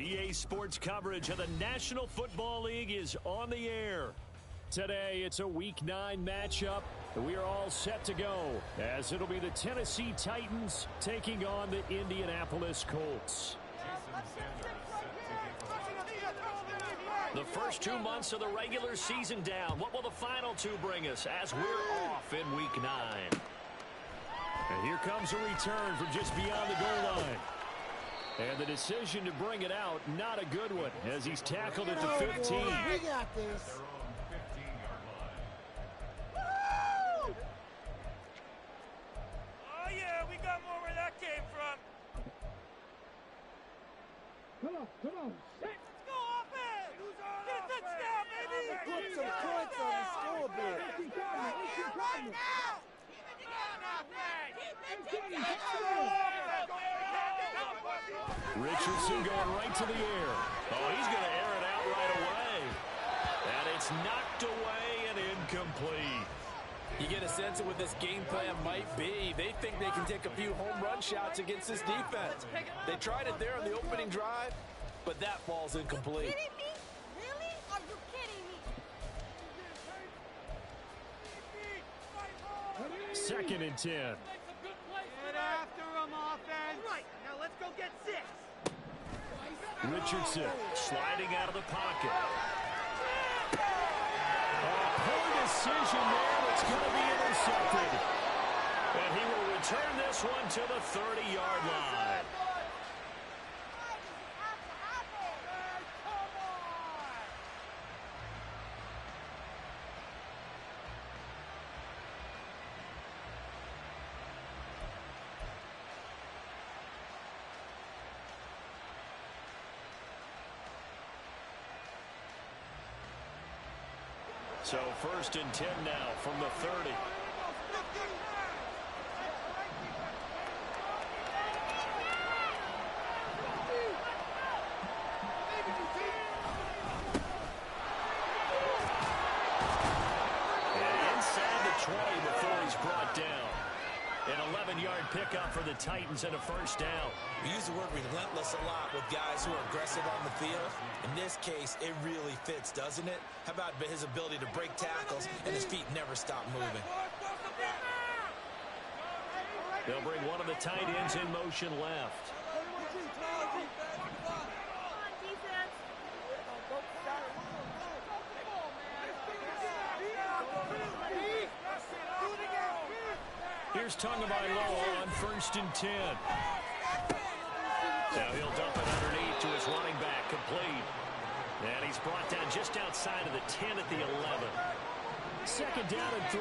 EA Sports coverage of the National Football League is on the air. Today, it's a Week 9 matchup. We are all set to go, as it'll be the Tennessee Titans taking on the Indianapolis Colts. The first 2 months of the regular season down. What will the final 2 bring us as we're off in Week 9? And here comes a return from just beyond the goal line. And the decision to bring it out, not a good one, as he's tackled at the 15. We got this. Oh, yeah, we got more where that came from. Come on. Let's go offense! Get a touchdown, baby! Put some points on the scoreboard. Right now! Richardson going right to the air. Oh, he's going to air it out right away. And it's knocked away and incomplete. You get a sense of what this game plan might be. They think they can take a few home run shots against this defense. They tried it there on the opening drive, but that falls incomplete. Are you kidding me? Really? Are you kidding me? Second and 10. Get after him, offense! Right, now let's go get 6. Richardson sliding out of the pocket. Poor decision there. It's going to be intercepted. And he will return this one to the 30-yard line. Why does this have to happen? Come on! So first and 10 now from the 30. And inside the 20 before he's brought down. An 11-yard pickup for the Titans and a first down. We use the word relentless a lot with guys who are aggressive on the field. In this case, it really fits, doesn't it? How about his ability to break tackles and his feet never stop moving? They'll bring one of the tight ends in motion left. Come on, defense. Here's Tagovailoa on first and 10. Now he'll dump it underneath to his running back, complete. And he's brought down just outside of the 10 at the 11. Second down and 3.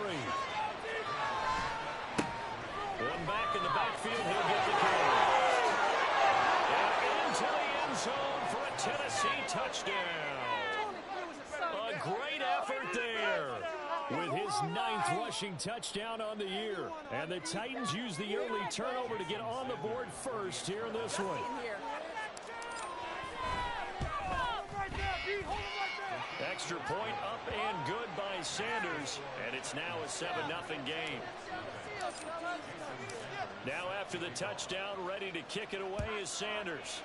One back in the backfield, he'll get the carry. And into the end zone for a Tennessee touchdown. A great effort there, with his 9th rushing touchdown on the year. And the Titans use the early turnover to get on the board first here in this one. Extra point up and good by Sanders. And it's now a 7-0 game. Now after the touchdown, ready to kick it away is Sanders.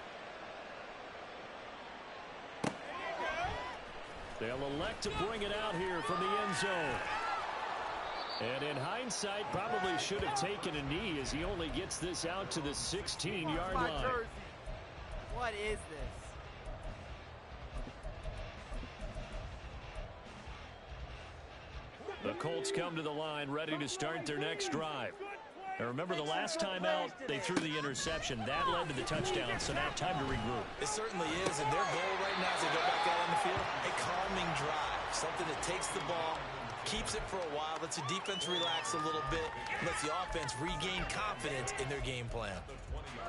They'll elect to bring it out here from the end zone. And in hindsight, probably should have taken a knee as he only gets this out to the 16-yard line. What is this? The Colts come to the line ready to start their next drive. Now remember, the last time out, they threw the interception. That led to the touchdown, so now time to regroup. It certainly is, and their goal right now as they go back out on the field, a calming drive, something that takes the ball, keeps it for a while, lets the defense relax a little bit, lets the offense regain confidence in their game plan.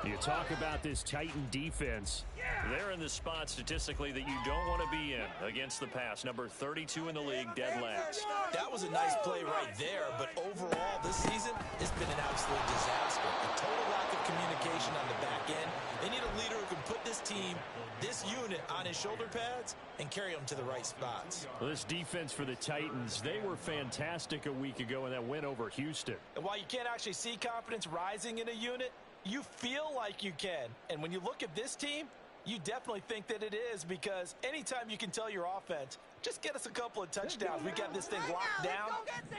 You talk about this Titan defense. They're in the spot statistically that you don't want to be in against the pass. Number 32 in the league, dead last. That was a nice play right there, but overall this season, it's been an absolute disaster. A total lack of communication on the back end. They need a leader who can put this team, this unit on his shoulder pads and carry them to the right spots. Well, this defense for the Titans, they were fantastic a week ago in that win over Houston. And while you can't actually see confidence rising in a unit, you feel like you can. And when you look at this team, You definitely think that it is, because anytime you can tell your offense, just get us a couple of touchdowns, we got this thing locked down,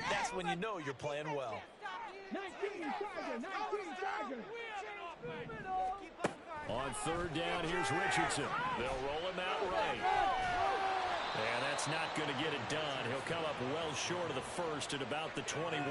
that's when you know you're playing well. 19 Tiger. On third down, here's Richardson. They'll roll him out right. And that's not going to get it done. He'll come up well short of the first at about the 21.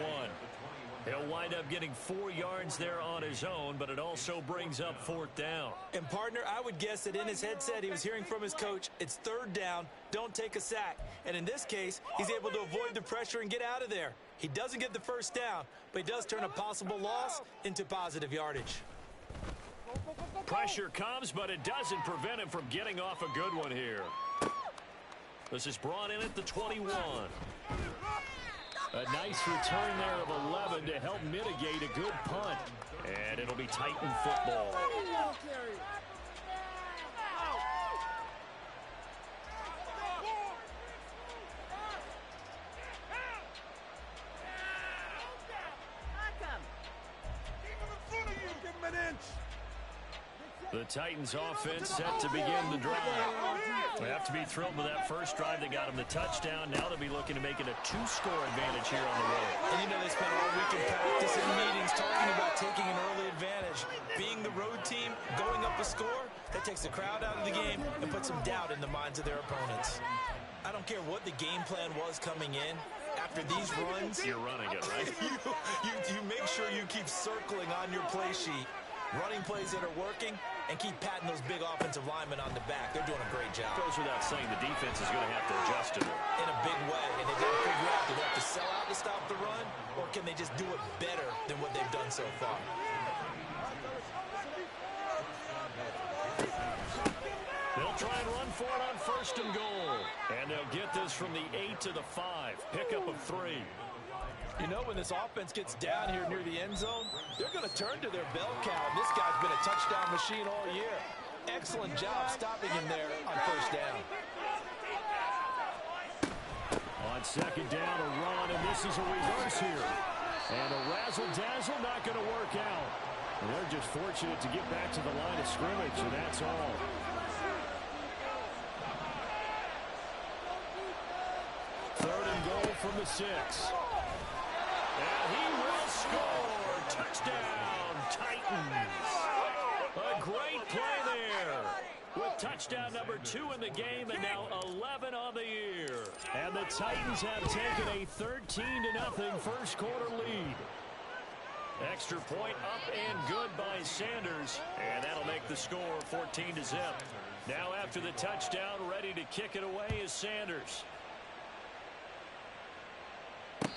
He'll wind up getting 4 yards there on his own, but it also brings up fourth down. And, partner, I would guess that in his headset he was hearing from his coach, it's third down, don't take a sack. And in this case, he's able to avoid the pressure and get out of there. He doesn't get the first down, but he does turn a possible loss into positive yardage. Pressure comes, but it doesn't prevent him from getting off a good one here. This is brought in at the 21. A nice return there of 11 to help mitigate a good punt. And it'll be Titan football. The Titans offense set to begin the drive. They have to be thrilled with that first drive. They got them the touchdown. Now they'll be looking to make it a 2-score advantage here on the road. And you know they spent all week in practice and meetings talking about taking an early advantage. Being the road team, going up a score, that takes the crowd out of the game and puts some doubt in the minds of their opponents. I don't care what the game plan was coming in. After these runs, you're running it, right? you make sure you keep circling on your play sheet, running plays that are working, and keep patting those big offensive linemen on the back. They're doing a great job. Goes without saying the defense is going to have to adjust to it. In a big way, and they've got to figure out, do they have to sell out to stop the run, or can they just do it better than what they've done so far? They'll try and run for it on first and goal. And they'll get this from the 8 to the 5. Pickup of 3. You know, when this offense gets down here near the end zone, they're going to turn to their bell cow. And this guy's been a touchdown machine all year. Excellent job stopping him there on first down. On second down, a run, and this is a reverse here. And a razzle-dazzle not going to work out. And they're just fortunate to get back to the line of scrimmage, and that's all. Third and goal from the 6. And he will score. Touchdown, Titans. A great play there. With touchdown number 2 in the game and now 11 on the year. And the Titans have taken a 13-0 first quarter lead. Extra point up and good by Sanders. And that'll make the score 14-0. Now after the touchdown, ready to kick it away is Sanders.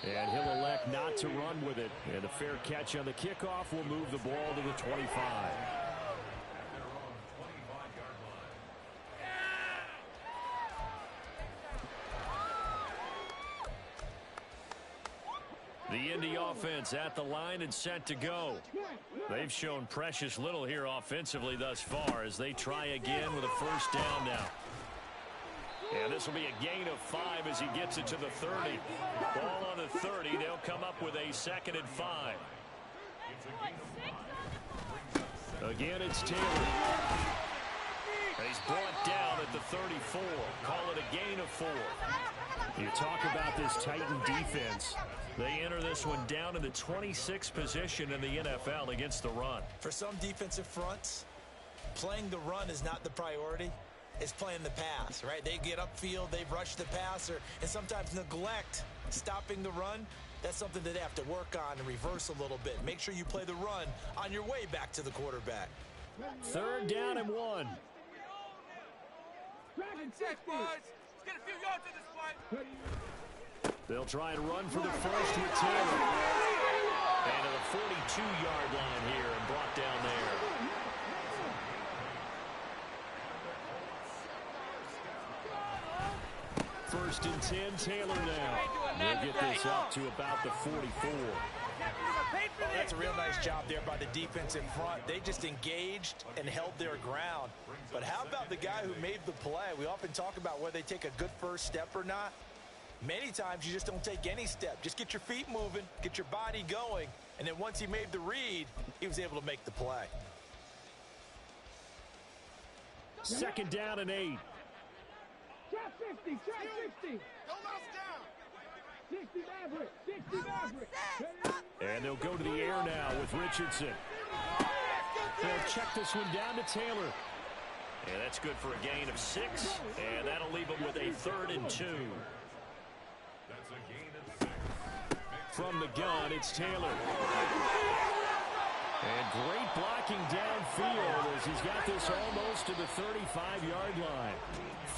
And he'll elect not to run with it. And a fair catch on the kickoff will move the ball to the 25. The Indy offense at the line and set to go. They've shown precious little here offensively thus far as they try again with a first down now. And this will be a gain of 5 as he gets it to the 30. Ball on the 30. They'll come up with a 2nd and 5. Again, it's Taylor. And he's brought down at the 34. Call it a gain of 4. You talk about this Titan defense. They enter this one down in the 26th position in the NFL against the run. For some defensive fronts, playing the run is not the priority. It's playing the pass, right? They get upfield, they rush the passer, and sometimes neglect stopping the run. That's something that they have to work on and reverse a little bit. Make sure you play the run on your way back to the quarterback. 3rd down and 1. Check, boys. Let's get a few yards in this fight. They'll try and run for the first with Taylor. And to the 42-yard line here and brought down there. First and 10, Taylor now. They'll get this up to about the 44. Oh, that's a real nice job there by the defense in front. They just engaged and held their ground. But how about the guy who made the play? We often talk about whether they take a good first step or not. Many times you just don't take any step. Just get your feet moving, get your body going, and then once he made the read, he was able to make the play. 2nd down and 8. Trap 60, trap 60. Don't us down. 60 Maverick, 60 Maverick. And they'll go to the air now with Richardson. They'll check this one down to Taylor. And that's good for a gain of 6. And that'll leave them with a 3rd and 2. From the gun, it's Taylor. And great blocking downfield as he's got this almost to the 35-yard line.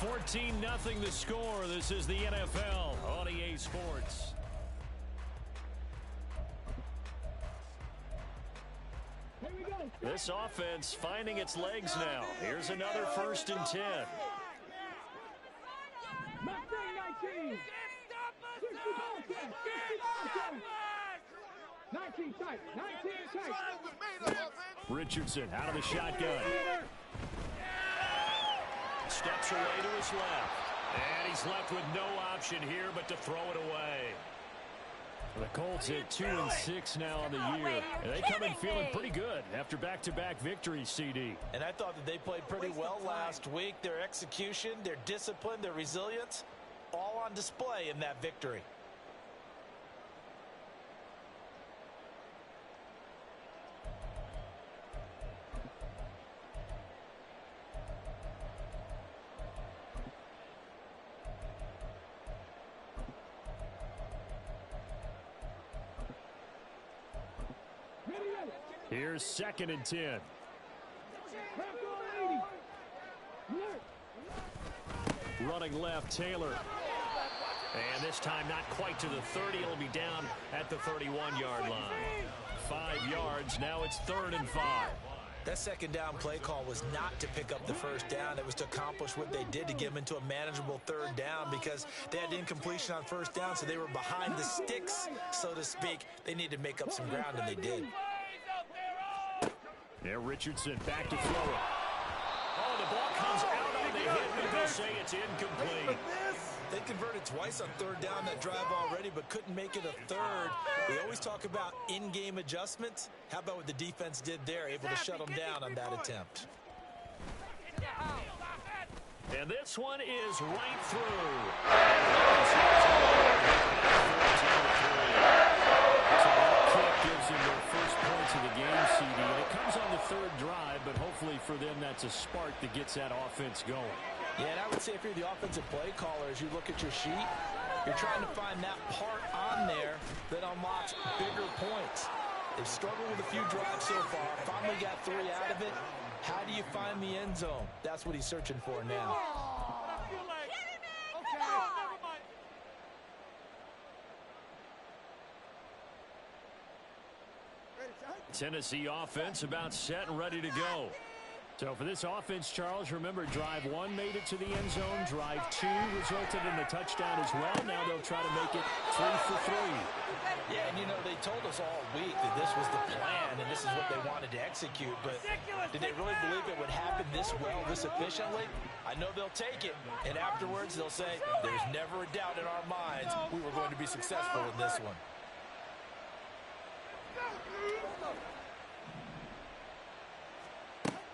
14-0 the score. This is the NFL on EA Sports. This offense finding its legs now. Here's another 1st and 10. 19 tight, 19 tight. Richardson out of the shotgun. Steps away to his left. And he's left with no option here but to throw it away. The Colts at 2-6 now on the year. And they come in feeling pretty good after back-to-back victories, CD. And I thought that they played pretty well last week. Their execution, their discipline, their resilience, all on display in that victory. Here's 2nd and 10. Running left, Taylor. And this time not quite to the 30. It'll be down at the 31-yard line. 5 yards. Now it's 3rd and 5. That 2nd down play call was not to pick up the 1st down. It was to accomplish what they did to get them into a manageable 3rd down because they had incompletion on 1st down, so they were behind the sticks, so to speak. They needed to make up some ground, and they did. Yeah, Richardson back to throw it. Oh, the ball comes out on the hit, but they'll say it's incomplete. They converted twice on 3rd down that drive already, but couldn't make it a 3rd. We always talk about in-game adjustments. How about what the defense did there, able to shut them down on that attempt. And this one is right through. So that kick gives them their first points of the game, CD. It comes on the 3rd drive, but hopefully for them that's a spark that gets that offense going. Yeah, and I would say if you're the offensive play caller, as you look at your sheet, you're trying to find that part on there that unlocks bigger points. They've struggled with a few drives so far, finally got 3 out of it. How do you find the end zone? That's what he's searching for now. Tennessee offense about set and ready to go. So for this offense, Charles, remember drive 1 made it to the end zone. Drive 2 resulted in a touchdown as well. Now they'll try to make it 3 for 3. Yeah, and you know, they told us all week that this was the plan and this is what they wanted to execute. But did they really believe it would happen this well, this efficiently? I know they'll take it, and afterwards they'll say, there's never a doubt in our minds we were going to be successful in this one.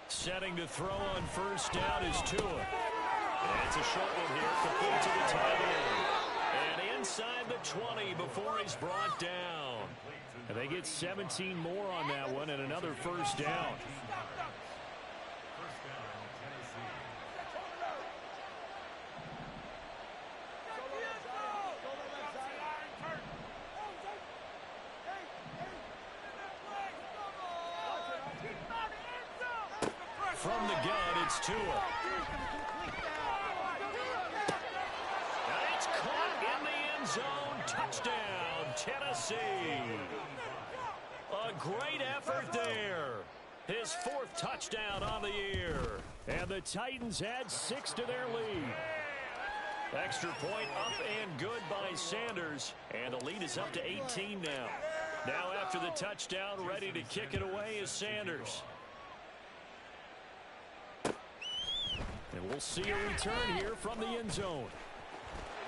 Setting to throw on 1st down is Tua. And it's a short one here, complete to the tight end. And inside the 20 before he's brought down. And they get 17 more on that one and another 1st down. From the gun, it's Tua. It's caught in the end zone. Touchdown, Tennessee. A great effort there. His 4th touchdown on the year. And the Titans add 6 to their lead. Extra point up and good by Sanders. And the lead is up to 18 now. Now after the touchdown, ready to kick it away is Sanders. And we'll see a return here from the end zone.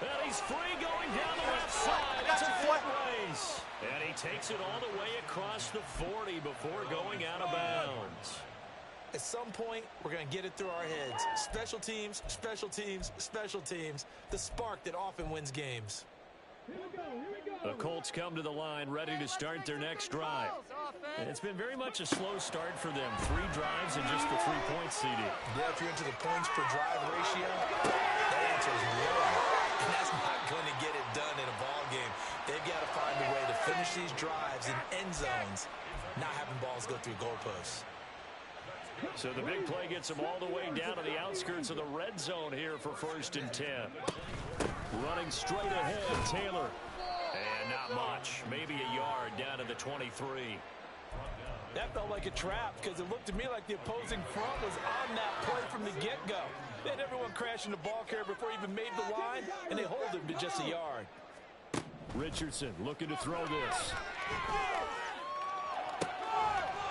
And he's free going down the left side. It's a foot race. And he takes it all the way across the 40 before going out of bounds. At some point, we're going to get it through our heads. Special teams, special teams, special teams. The spark that often wins games. The Colts come to the line ready to start their next drive. It's been very much a slow start for them. 3 drives and just the 3 points, CD. Yeah, if you're into the points per drive ratio, that answer is 1. And that's not going to get it done in a ball game. They've got to find a way to finish these drives in end zones, not having balls go through goalposts. So the big play gets them all the way down to the outskirts of the red zone here for 1st and 10. Running straight ahead, Taylor. And not much. Maybe a yard down to the 23. That felt like a trap because it looked to me like the opposing front was on that play from the get-go. They had everyone crashing the ball carrier before he even made the line, and they hold him to just a yard. Richardson looking to throw this.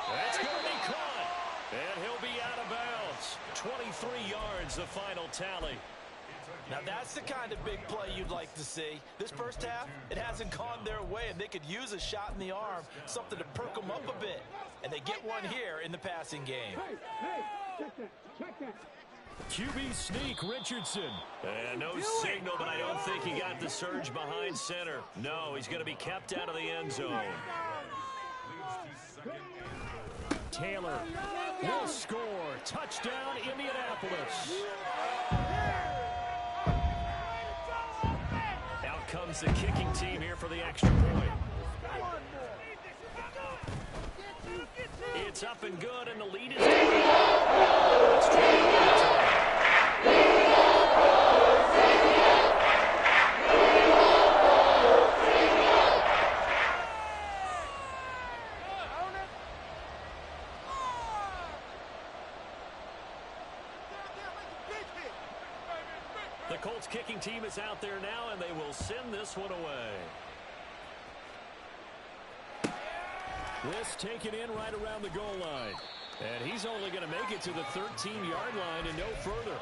That's going to be caught. And he'll be out of bounds. 23 yards, the final tally. Now that's the kind of big play you'd like to see. This first half, it hasn't gone their way, and they could use a shot in the arm, something to perk them up a bit. And they get one here in the passing game. Hey, check that. QB sneak, Richardson. And no signal, but I don't think he got the surge behind center. No, he's going to be kept out of the end zone. Taylor will score. Touchdown, Indianapolis. Out comes the kicking team here for the extra point. It's up and good, and the lead is the Colts kicking team is out there now, and they will send this one away. This taken in right around the goal line. And he's only going to make it to the 13-yard line and no further.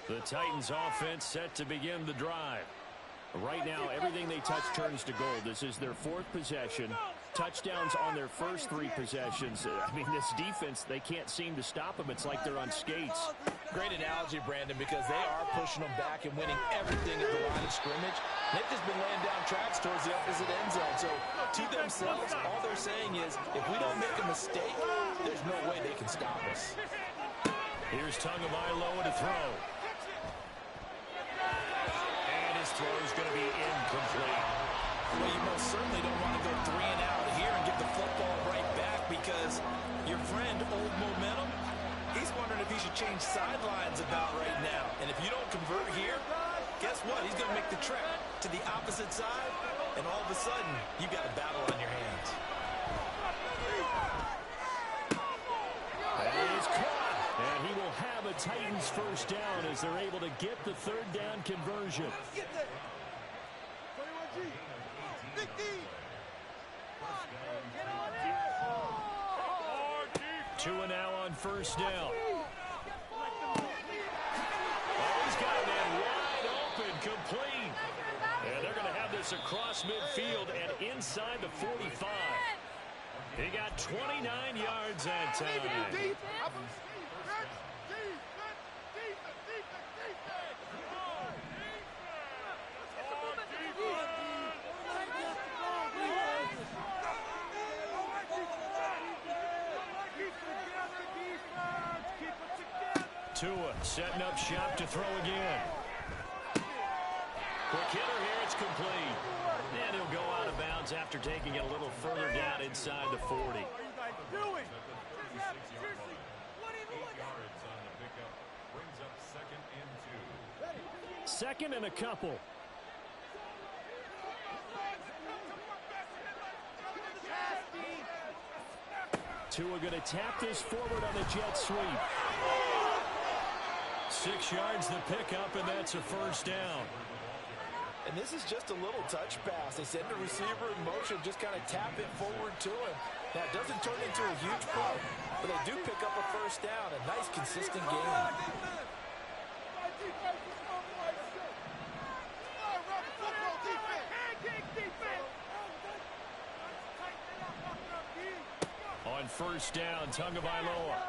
The Titans offense set to begin the drive. Right now, everything they touch turns to gold. This is their 4th possession. Touchdowns on their first 3 possessions. I mean, this defense, they can't seem to stop them. It's like they're on skates. Great analogy, Brandon, because they are pushing them back and winning everything at the line of scrimmage. They've just been laying down tracks towards the opposite end zone. So, to themselves, all they're saying is, if we don't make a mistake, there's no way they can stop us. Here's Tagovailoa to throw. And his throw is going to be incomplete. Well, you most certainly don't want to go 3 and out here and give the football right back because your friend, Old Momentum, he's wondering if he should change sidelines about right now. And if you don't convert here, guess what? He's going to make the trek to the opposite side, and all of a sudden, you've got a battle on your hands. That is caught. And he will have a Titans first down as they're able to get the 3rd down conversion. 2 and now on first down. Oh, he's got a man wide open, complete. And they're going to have this across midfield and inside the 45. He got 29 yards that time. Tua setting up shop to throw again. Quick hitter here, it's complete. And he'll go out of bounds after taking it a little further down inside the 40. What are you guys doing? 2nd and a couple. Tua going to tap this forward on the jet sweep. 6 yards the pickup, and that's a first down. And this is just a little touch pass. They send the receiver in motion, just kind of tap it forward to him. Now, it doesn't turn into a huge play, but they do pick up a first down. A nice, consistent game. On first down, Tagovailoa.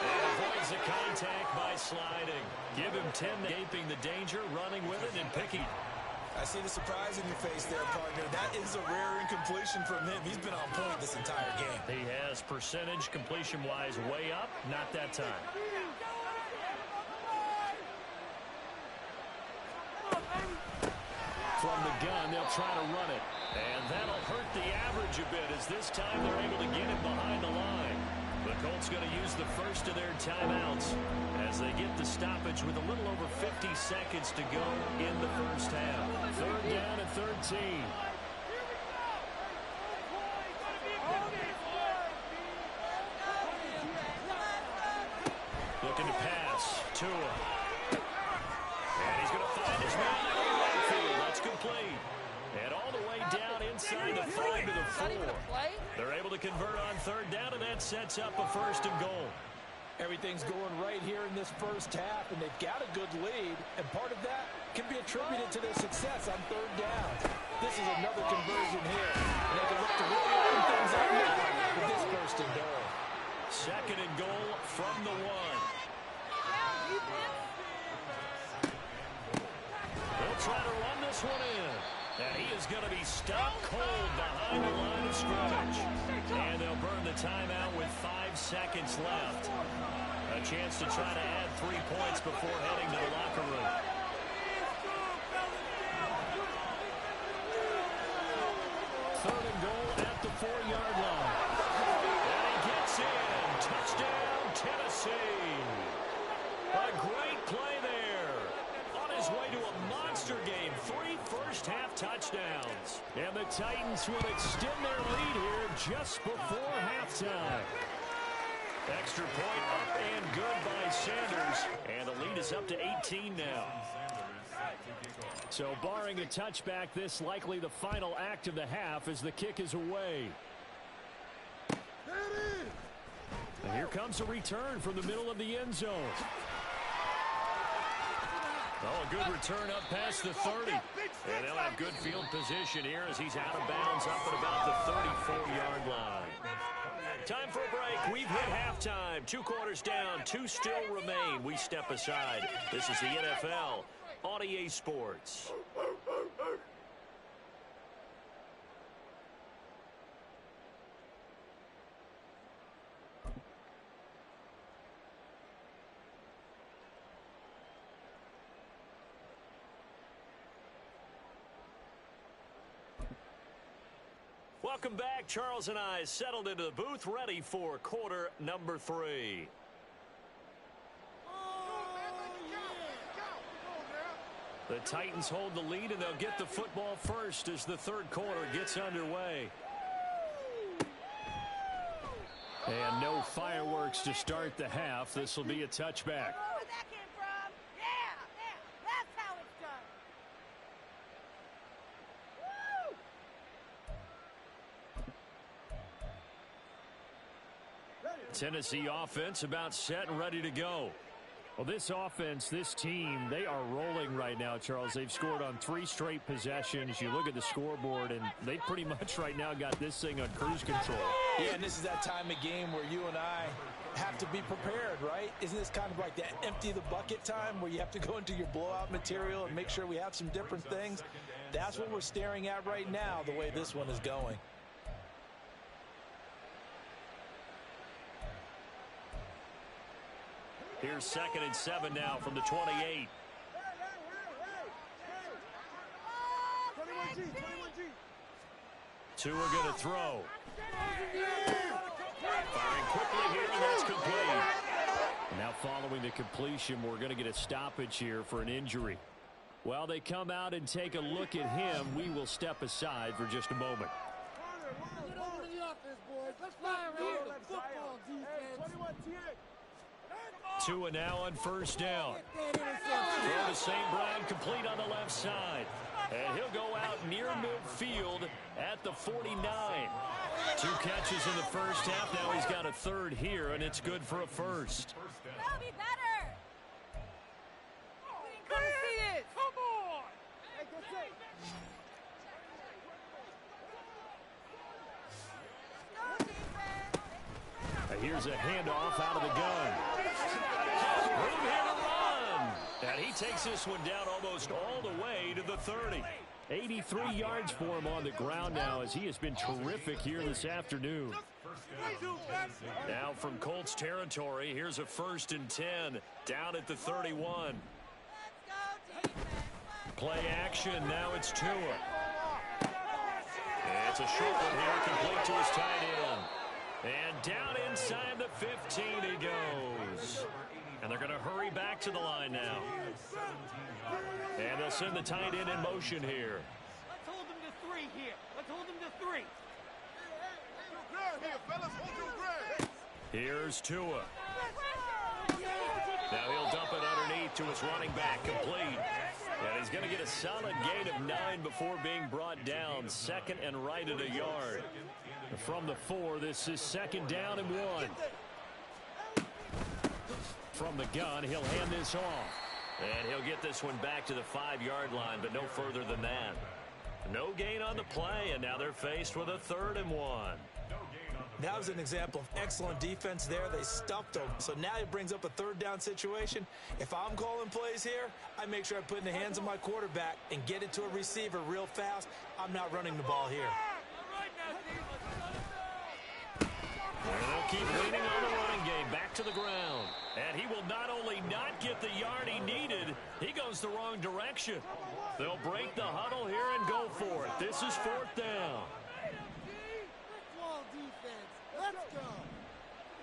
And avoids the contact by sliding. Give him 10, gaping the danger, running with it, and picking. I see the surprise in your face there, partner. That is a rare incompletion from him. He's been on point this entire game. He has percentage completion-wise way up, not that time. From the gun, they'll try to run it. And that'll hurt the average a bit as this time they're able to get it behind the line. The Colts going to use the first of their timeouts as they get the stoppage with a little over 50 seconds to go in the first half. Third down and 13. Looking to pass. Tua. And he's going to find his man in the right field. That's complete. And all the way down inside the 5 to the 4. They're able to convert on third down, and that sets up a first and goal. Everything's going right here in this first half, and they've got a good lead, and part of that can be attributed to their success on third down. This is another conversion here, and they can look to really open things up now with this first and goal. Second and goal from the 1. They'll try to run this one in. And he is going to be stopped cold behind the line of scrimmage. And they'll burn the timeout with 5 seconds left. A chance to try to add 3 points before heading to the locker room. Third and goal at the 4-yard line. And he gets in. Touchdown, Tennessee. A great play there. On his way to a monster game. 3 first-half touchdowns. And the Titans will extend their lead here just before halftime. Extra point up and good by Sanders. And the lead is up to 18 now. So barring a touchback, this likely the final act of the half as the kick is away. And here comes a return from the middle of the end zone. Oh, a good return up past the 30. And they'll have good field position here as he's out of bounds up at about the 34-yard line. Time for a break. We've hit halftime. 2 quarters down. 2 still remain. We step aside. This is the NFL on EA Sports. Welcome back. Charles and I settled into the booth, ready for quarter number 3. The Titans hold the lead, and they'll get the football first as the third quarter gets underway. And no fireworks to start the half. This will be a touchback. Tennessee offense about set and ready to go. Well, this offense, this team, they are rolling right now, Charles. They've scored on 3 straight possessions. You look at the scoreboard, and they pretty much right now got this thing on cruise control. Yeah, and this is that time of game where you and I have to be prepared, right? Isn't this kind of like that empty the bucket time where you have to go into your blowout material and make sure we have some different things? That's what we're staring at right now, the way this one is going. Here's 2nd and 7 now from the 28. Two are going to throw. Firing quickly here, and that's complete. Now following the completion, we're going to get a stoppage here for an injury. While they come out and take a look at him, we will step aside for just a moment. Tua now on first down. Get that interception. Throw to St. Brown, complete on the left side. And he'll go out near midfield at the 49. 2 catches in the first half. Now he's got a third here, and it's good for a first. That'll be better. We didn't come to see this. Come on. Hey, that's it. Go defense. And here's a handoff out of the gun. Room here to run. And he takes this one down almost all the way to the 30. 83 yards for him on the ground now, as he has been terrific here this afternoon. Now from Colts territory, here's a 1st and 10 down at the 31. Let's go defense. Play action. Now it's Tua. It's a short one here, complete to his tight end. And down inside the 15 he goes. And they're going to hurry back to the line now. And they'll send the tight end in motion here. Let's hold him to 3 here. Let's hold him to 3. Here's Tua. Now he'll dump it underneath to his running back, complete. And he's going to get a solid gain of 9 before being brought down. 2nd and right at a yard. From the 4, this is 2nd down and 1. From the gun, he'll hand this off. And he'll get this one back to the 5-yard line, but no further than that. No gain on the play, and now they're faced with a 3rd and 1. That was an example of excellent defense there. They stuffed him. So now it brings up a 3rd down situation. If I'm calling plays here, I make sure I put it in the hands of my quarterback and get it to a receiver real fast. I'm not running the ball here. And they'll keep leaning on the running game. Back to the ground. And he will not only not get the yard he needed, he goes the wrong direction. They'll break the huddle here and go for it. This is 4th down. Wall defense. Let's go.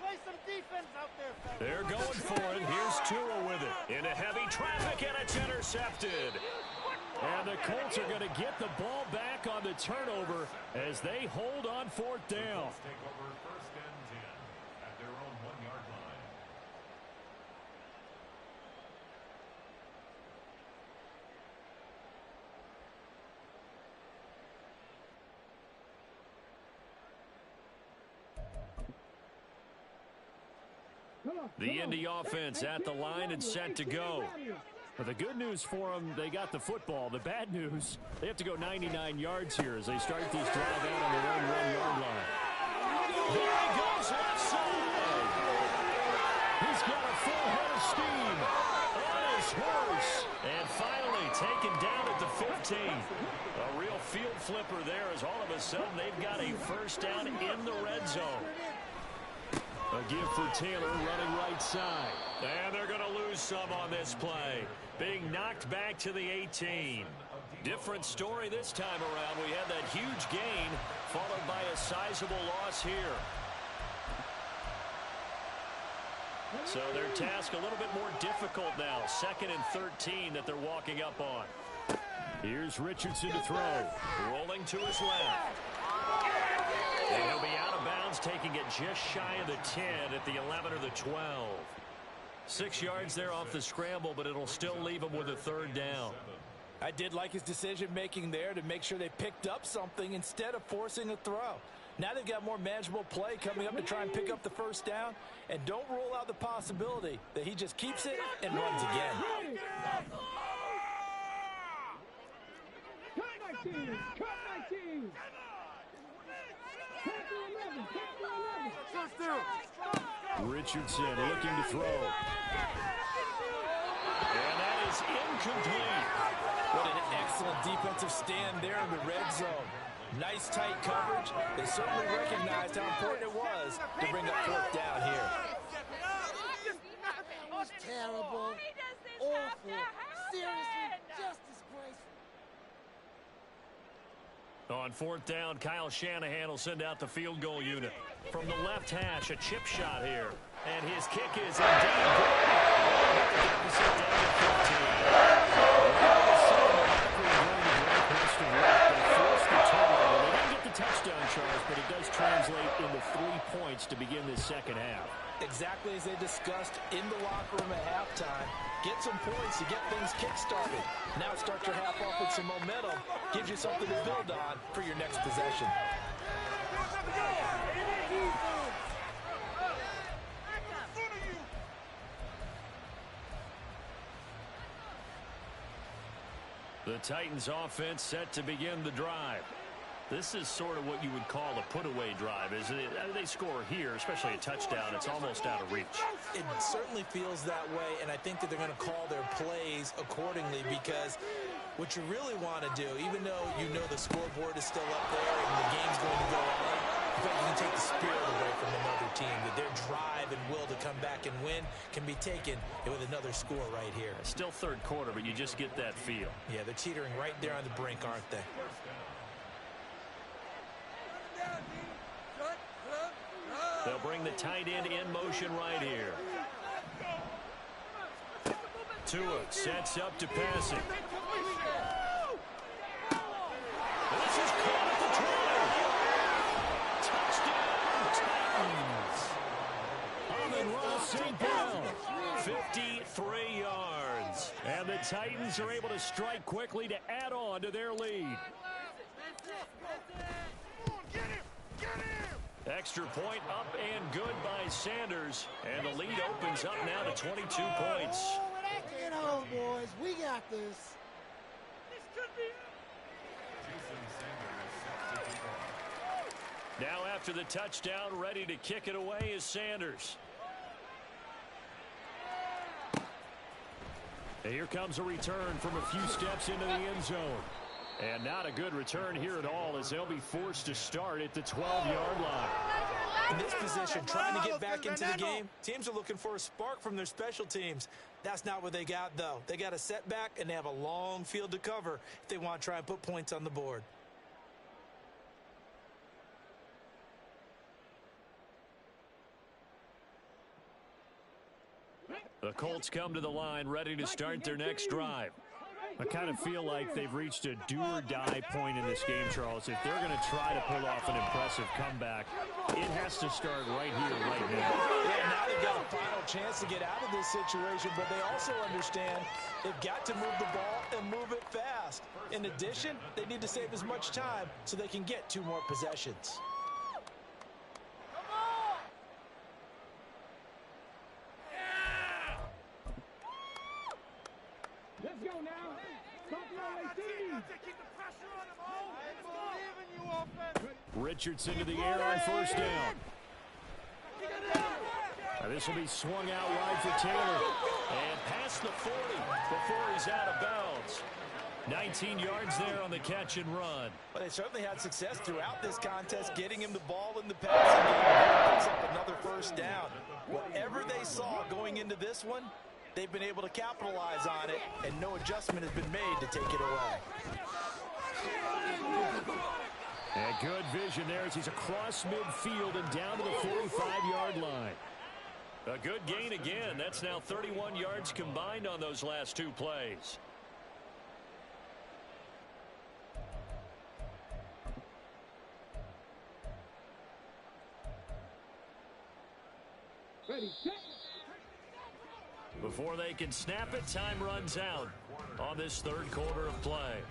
Play some defense out there, fellas. They're going for it. Here's Tua with it. Into heavy traffic, and it's intercepted. And the Colts are going to get the ball back on the turnover as they hold on 4th down. The Indy offense at the line and set to go. But the good news for them, they got the football. The bad news, they have to go 99 yards here as they start this drive out on their own 1-yard line. Here he goes left side. He's got a full head of steam on his horse. And finally taken down at the 15. A real field flipper there as all of a sudden they've got a 1st down in the red zone. A give for Taylor running right side. And they're going to lose some on this play. Being knocked back to the 18. Different story this time around. We had that huge gain followed by a sizable loss here. So their task a little bit more difficult now. 2nd and 13 that they're walking up on. Here's Richardson to throw. Rolling to his left. And he'll be out of bounds, taking it just shy of the 10 at the 11 or the 12. 6 yards there off the scramble, but it'll still leave him with a 3rd down. I did like his decision-making there to make sure they picked up something instead of forcing a throw. Now they've got more manageable play coming up to try and pick up the 1st down. And don't rule out the possibility that he just keeps it and runs again. Cut 19! Cut 19! Richardson looking to throw. And that is incomplete. What an excellent defensive stand there in the red zone. Nice tight coverage. They certainly recognized how important it was to bring up 4th down here. Terrible. Awful. Seriously, just disgraceful. On 4th down, Kyle Shanahan will send out the field goal unit. From the left hash, a chip shot here. And his kick is indeed good. Touchdown, Charles, but it does translate into 3 points to begin this 2nd half. Exactly as they discussed in the locker room at halftime. Get some points to get things kick-started. Now start your half off with some momentum. Gives you something to build on for your next possession. The Titans offense set to begin the drive. This is sort of what you would call a put-away drive, isn't it? They score here, especially a touchdown. It's almost out of reach. It certainly feels that way, and I think that they're going to call their plays accordingly because what you really want to do, even though you know the scoreboard is still up there and the game's going to go on, you can take the spirit away from another team, that their drive and will to come back and win can be taken with another score right here. Still third quarter, but you just get that feel. Yeah, they're teetering right there on the brink, aren't they? They'll bring the tight end in motion right here. Tua sets up to pass it. This is caught at the 20. Touchdown, Titans. Amon-Ra St. Brown, 53 yards. And the Titans are able to strike quickly to add on to their lead. Extra point up and good by Sanders. And the lead opens up now to 22 points. Get home, boys. We got this. Now after the touchdown, ready to kick it away is Sanders. Here comes a return from a few steps into the end zone. And not a good return here at all as they'll be forced to start at the 12-yard line. In this position, trying to get back into the game, teams are looking for a spark from their special teams. That's not what they got, though. They got a setback, and they have a long field to cover if they want to try and put points on the board. The Colts come to the line ready to start their next drive. I kind of feel like they've reached a do-or-die point in this game, Charles. If they're going to try to pull off an impressive comeback, it has to start right here, right now. Yeah, now they've got a final chance to get out of this situation, but they also understand they've got to move the ball and move it fast. In addition, they need to save as much time so they can get 2 more possessions. Let's go now. Richardson to the air on first down. This will be swung out wide for Taylor. And past the 40 before he's out of bounds. 19 yards there on the catch and run. Well, they certainly had success throughout this contest, getting him the ball in the passing game. Picks up another first down. Whatever they saw going into this one, they've been able to capitalize on it, and no adjustment has been made to take it away. And good vision there as he's across midfield and down to the 45-yard line. A good gain again. That's now 31 yards combined on those last 2 plays. Ready, set. Before they can snap it, time runs out on this third quarter of play.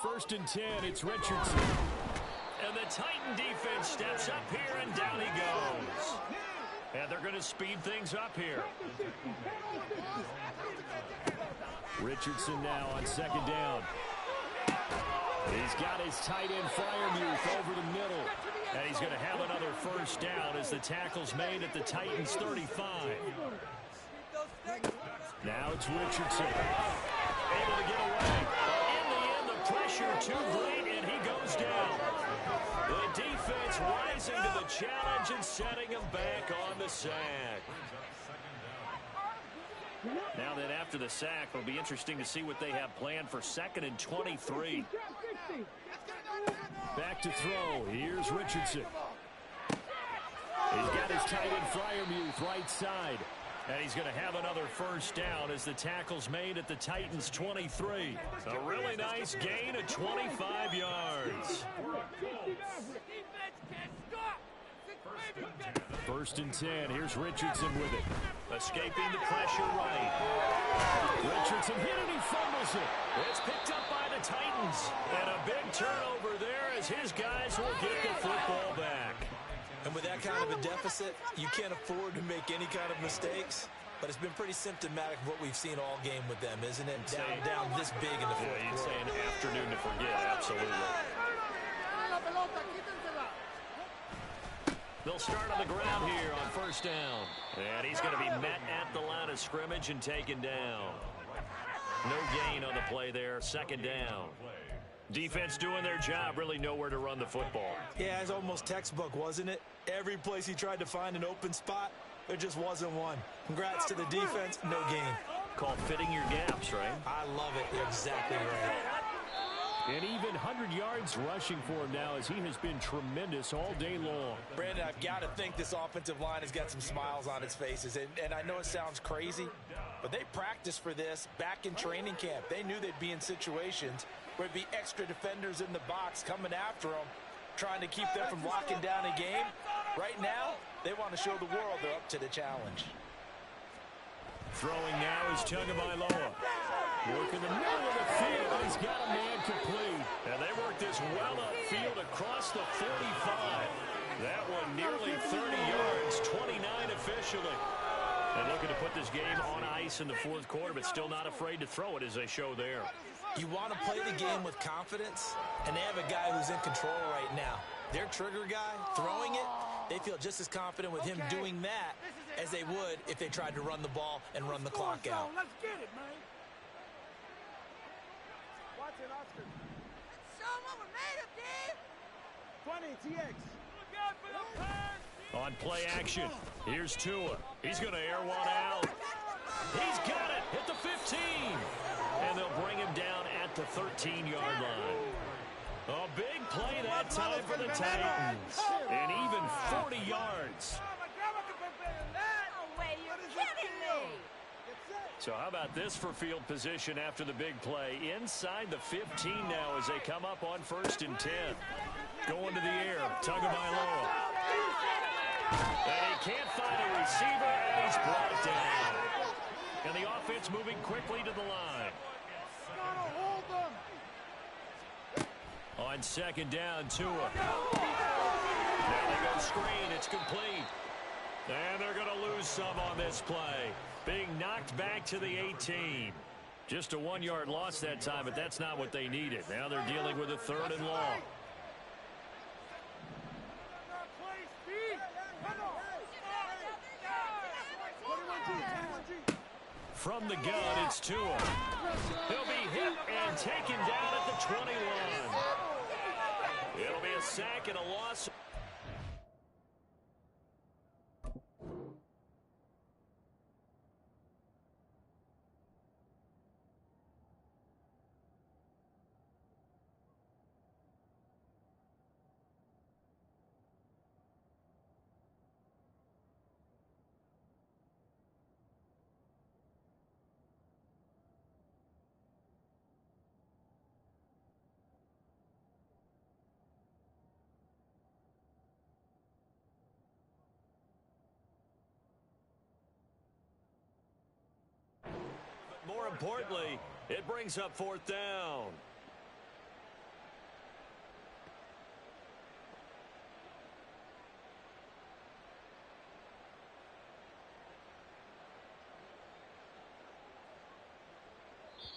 First and 10, it's Richardson. And the Titan defense steps up here, and down he goes. And they're going to speed things up here. Richardson now on second down. He's got his tight end Freiermuth over the middle. And he's going to have another first down as the tackle's made at the Titans 35. Now it's Richardson. Able to get away. In the end, the pressure too great, and he goes down. The defense rising to the challenge and setting him back on the sack. Now that after the sack, it'll be interesting to see what they have planned for 2nd and 23. Back to throw. Here's Richardson. He's got his tight end Fryermuth right side. And he's going to have another first down as the tackle's made at the Titans' 23. A really nice gain of 25 yards. First and 10. Here's Richardson with it. Escaping the pressure right. Richardson hit it. He fumbles it. It's picked up by the Titans. And a big turnover there as his guys will get the football back. And with that kind of a deficit, you can't afford to make any kind of mistakes. But it's been pretty symptomatic of what we've seen all game with them, isn't it? Down this big in the fourth quarter. You'd say an afternoon to forget, absolutely. They'll start on the ground here on first down. And he's going to be met at the line of scrimmage and taken down. No gain on the play there, second down. Defense doing their job, really nowhere to run the football. Yeah, it's almost textbook, wasn't it? Every place he tried to find an open spot, there just wasn't one. Congrats to the defense, no gain. Called fitting your gaps, right? I love it. You're exactly right. And even 100 yards rushing for him now as he has been tremendous all day long. Brandon, I've got to think this offensive line has got some smiles on its faces. And I know it sounds crazy, but they practiced for this back in training camp. They knew they'd be in situations where there'd be extra defenders in the box coming after them, trying to keep them from locking down a game. Right now, they want to show the world they're up to the challenge. Throwing now is Tagovailoa. Work in the middle of the field. He's got a man complete. And they work this well upfield across the 45. That one nearly 30 yards, 29 officially. And looking to put this game on ice in the fourth quarter, but still not afraid to throw it as they show there. You want to play the game with confidence, and they have a guy who's in control right now. Their trigger guy, throwing it, they feel just as confident with him doing that as they would if they tried to run the ball and run the clock out. Let's get it, man. Watch it, Oscar. Show them what we're made of, Dave. 20, TX. Look out for the pass. On play action, here's Tua. He's going to air one out. He's got it at the 15. And they'll bring him down at the 13-yard line. A big play that time for the Titans. And even 40 yards. No way, you're kidding me. So how about this for field position after the big play? Inside the 15 now as they come up on first and 10. Going to the air, Tagovailoa. And he can't find a receiver, and he's brought down. And the offense moving quickly to the line. On second down, Tua. Now they go screen. It's complete. And they're going to lose some on this play. Being knocked back to the 18. Just a 1-yard loss that time, but that's not what they needed. Now they're dealing with a third and long. From the gun, it's Tua. He'll be hit and taken down at the 21. It'll be a sack and a loss. More importantly, it brings up fourth down.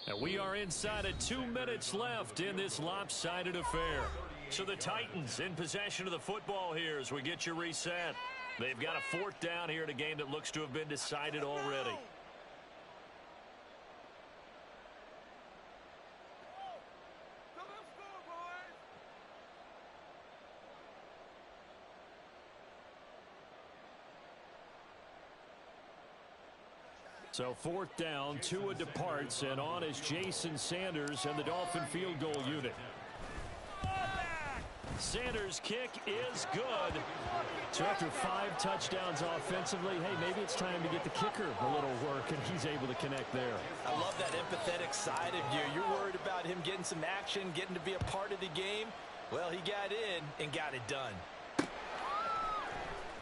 And we are inside of 2 minutes left in this lopsided affair. So the Titans in possession of the football here as we get you reset. They've got a fourth down here in a game that looks to have been decided already. So fourth down, Tua departs, and on is Jason Sanders and the Dolphin field goal unit. Sanders' kick is good. So after 5 touchdowns offensively, hey, maybe it's time to get the kicker a little work, and he's able to connect there. I love that empathetic side of you. You're worried about him getting some action, getting to be a part of the game. Well, he got in and got it done.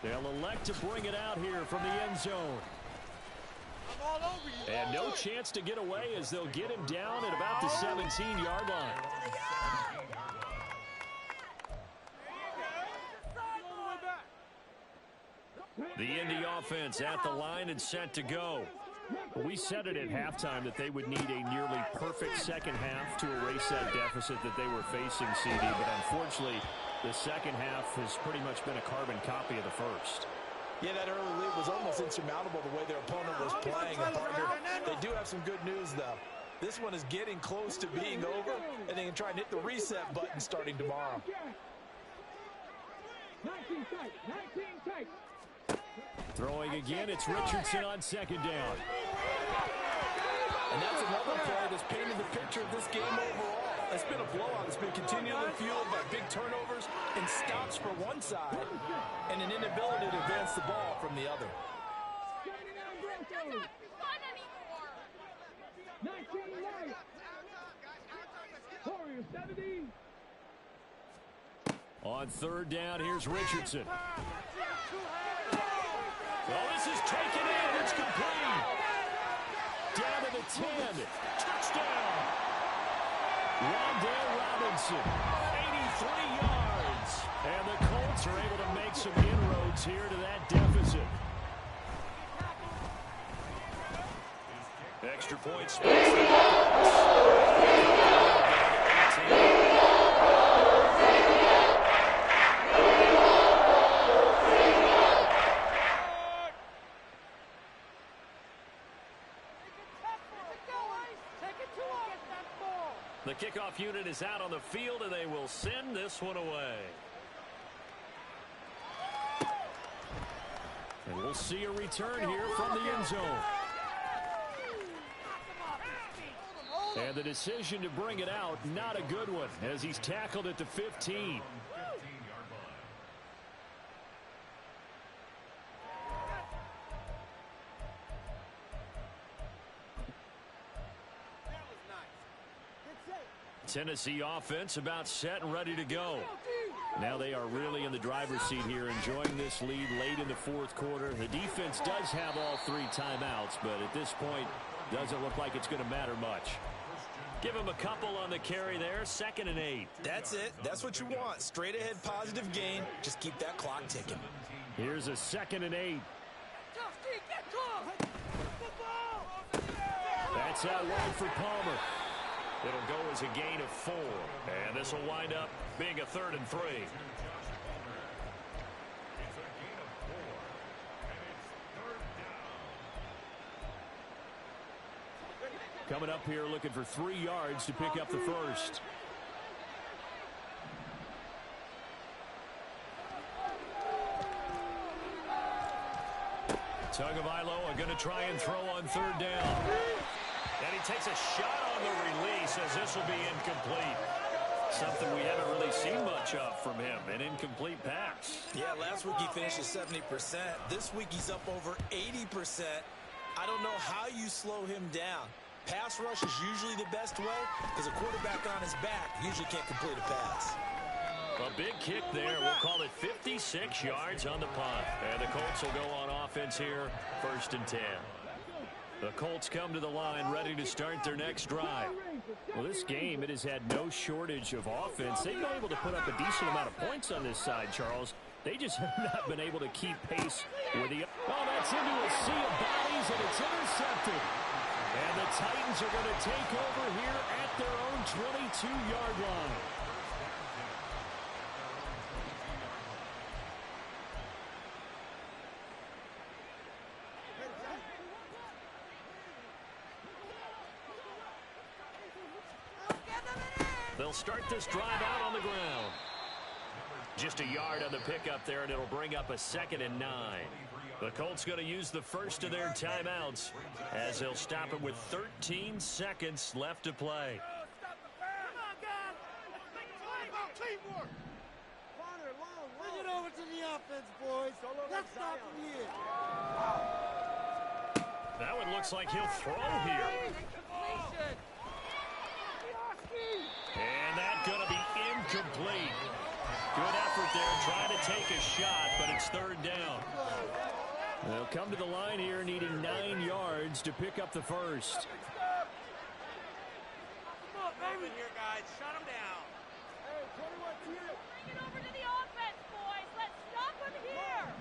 They'll elect to bring it out here from the end zone. And no chance to get away as they'll get him down at about the 17-yard line. The Indy offense at the line and set to go. We said it at halftime that they would need a nearly perfect second half to erase that deficit that they were facing, CD. But unfortunately, the second half has pretty much been a carbon copy of the first. Yeah, that early lead was almost insurmountable the way their opponent was playing. And partner, they do have some good news, though. This one is getting close to being over, and they can try and hit the reset button starting tomorrow. 19 tight, 19 tight. Throwing again, it's Richardson on second down. And that's another play that's painted the picture of this game overall. It's been a blowout. It's been continually fueled by big turnovers and stops for one side and an inability to advance the ball from the other. 19 right. Warriors 70. On third down, here's Richardson. Well, this is taken in. It's complete. Down to the 10. Touchdown. Rondale Robinson, 83 yards. And the Colts are able to make some inroads here to that deficit. Extra point space. The kickoff unit is out on the field, and they will send this one away. And we'll see a return here from the end zone. And the decision to bring it out, not a good one, as he's tackled at the 15. Tennessee offense about set and ready to go. Now they are really in the driver's seat here, enjoying this lead late in the fourth quarter. The defense does have all 3 timeouts, but at this point, doesn't look like it's going to matter much. Give him a couple on the carry there, 2nd and 8. That's it. That's what you want. Straight ahead positive gain. Just keep that clock ticking. Here's a 2nd and 8. That's out wide for Palmer. It'll go as a gain of 4. And this will wind up being a 3rd and 3. Coming up here looking for 3 yards to pick up the first. Tagovailoa are going to try and throw on 3rd down. And he takes a shot on the release as this will be incomplete. Something we haven't really seen much of from him, an incomplete pass. Yeah, last week he finished at 70%. This week he's up over 80%. I don't know how you slow him down. Pass rush is usually the best way because a quarterback on his back usually can't complete a pass. A big kick there. We'll call it 56 yards on the punt. And the Colts will go on offense here, 1st and 10. The Colts come to the line ready to start their next drive. Well, this game, it has had no shortage of offense. They've been able to put up a decent amount of points on this side, Charles. They just have not been able to keep pace with the... Oh, that's into a sea of bodies, and it's intercepted. And the Titans are going to take over here at their own 22-yard line. They'll start this drive out on the ground. Just a yard on the pickup there, and it'll bring up a 2nd and 9. The Colts going to use the first of their timeouts as they'll stop it with 13 seconds left to play. to the offense, boys. Let's start from here. That one looks like he'll throw here. And that's going to be incomplete. Good effort there, trying to take a shot, but it's third down. They'll come to the line here, needing 9 yards to pick up the first. Come on, baby. Here, guys. Shut him down. Hey, 21 here. Bring it over to the offense, boys. Let's stop him here.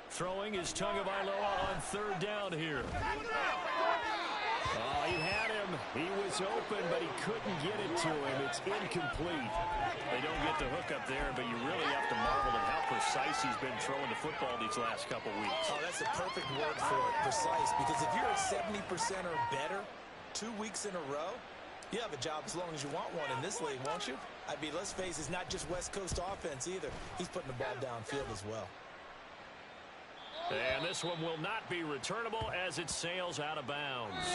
Throwing is Tagovailoa on third down here. Oh, he had him. He was open, but he couldn't get it to him. It's incomplete. They don't get the hook up there, but you really have to marvel at how precise he's been throwing the football these last couple weeks. Oh, that's a perfect word for it, precise, because if you're at 70% or better 2 weeks in a row, you have a job as long as you want one in this league, won't you? I mean, let's face it, it's not just West Coast offense either. He's putting the ball downfield as well. And this one will not be returnable as it sails out of bounds.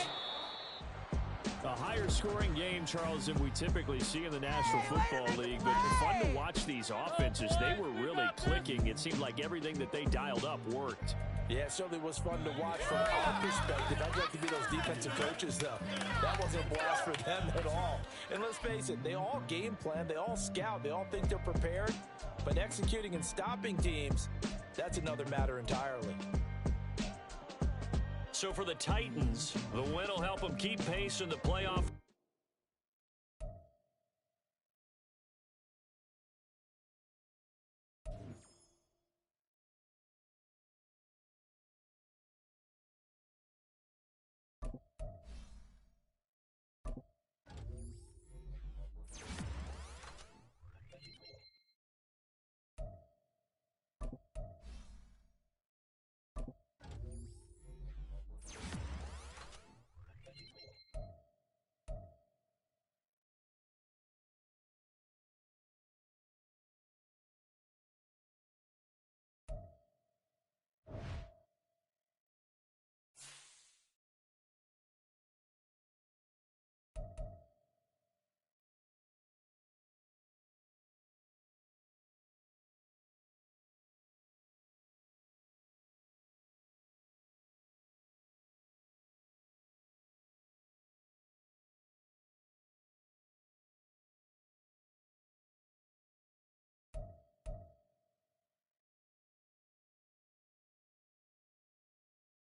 A higher scoring game, Charles, than we typically see in the National Football League, but fun to watch these offenses. They were really clicking. It seemed like everything that they dialed up worked. Yeah, it certainly was fun to watch from our perspective. I'd like to be those defensive coaches, though. That wasn't a blast for them at all. And let's face it, they all game plan, they all scout, they all think they're prepared. But executing and stopping teams, that's another matter entirely. So for the Titans, the win will help them keep pace in the playoff.